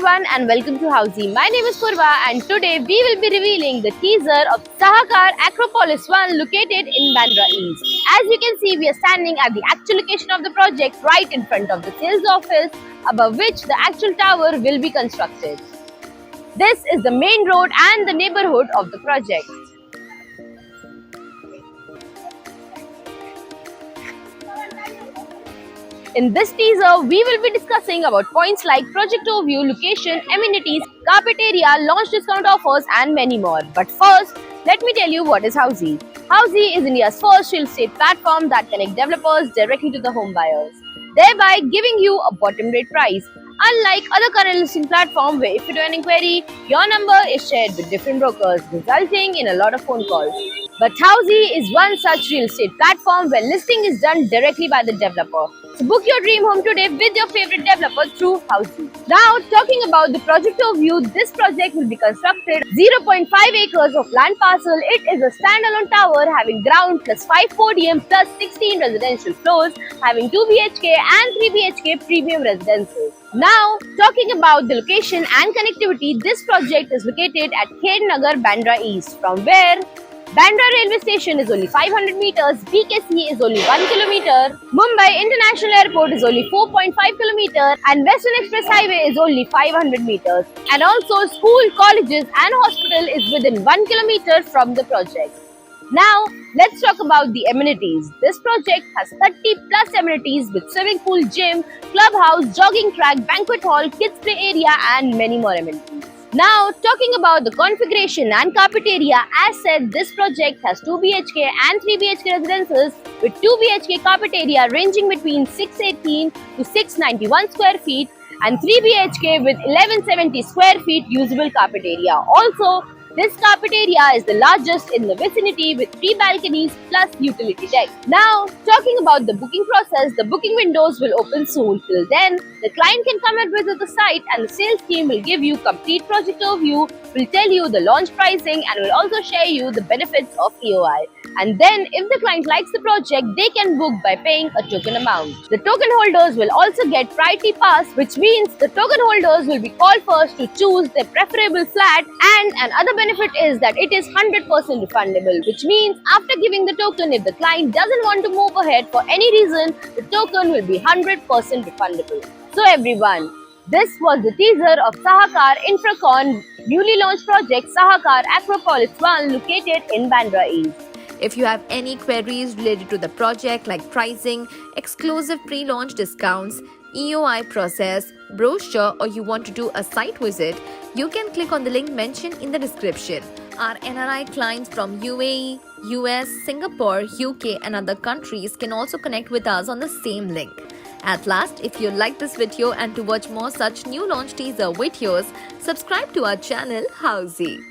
everyone and welcome to Housey. My name is Purva and today we will be revealing the teaser of Sahakar Acropolis 1 located in Bandra East. As you can see, we are standing at the actual location of the project right in front of the sales office above which the actual tower will be constructed. This is the main road and the neighborhood of the project. In this teaser, we will be discussing about points like project overview, location, amenities, carpet area, launch discount offers and many more. But first, let me tell you what is Housey. Housey is India's first real estate platform that connects developers directly to the home buyers, thereby giving you a bottom rate price. Unlike other current listing platforms where if you do an inquiry, your number is shared with different brokers, resulting in a lot of phone calls. But Housey is one such real estate platform where listing is done directly by the developer. So book your dream home today with your favorite developer through Housey. Now, talking about the project overview, this project will be constructed 0.5 acres of land parcel. It is a standalone tower having ground plus 5 podium plus 16 residential floors, having 2 BHK and 3 BHK premium residences. Now, talking about the location and connectivity, this project is located at Khed Nagar, Bandra East, from where Bandra railway station is only 500 meters, BKC is only 1 kilometer, Mumbai International Airport is only 4.5 kilometers, and Western Express Highway is only 500 meters. And also school, colleges and hospital is within 1 kilometer from the project. Now, let's talk about the amenities. This project has 30 plus amenities with swimming pool, gym, clubhouse, jogging track, banquet hall, kids play area and many more amenities. Now, talking about the configuration and carpet area, as said, this project has 2 BHK and 3 BHK residences with 2 BHK carpet area ranging between 618 to 691 square feet and 3 BHK with 1170 square feet usable carpet area. Also, this carpet area is the largest in the vicinity with 3 balconies plus utility deck. Now, talking about the booking process, the booking windows will open soon. Till then, the client can come and visit the site and the sales team will give you complete project overview, will tell you the launch pricing and will also share you the benefits of EOI. And then, if the client likes the project, they can book by paying a token amount. The token holders will also get priority pass, which means the token holders will be called first to choose their preferable flat, and another benefit is that it is 100% refundable, which means after giving the token, if the client doesn't want to move ahead for any reason, the token will be 100% refundable. So everyone, this was the teaser of Sahakar Infracon newly launched project Sahakar Acropolis 1 located in Bandra East. If you have any queries related to the project like pricing, exclusive pre-launch discounts, EOI process, brochure, or you want to do a site visit, you can click on the link mentioned in the description. Our NRI clients from UAE, US, Singapore, UK and other countries can also connect with us on the same link. At last, if you like this video and to watch more such new launch teaser videos, subscribe to our channel Housey.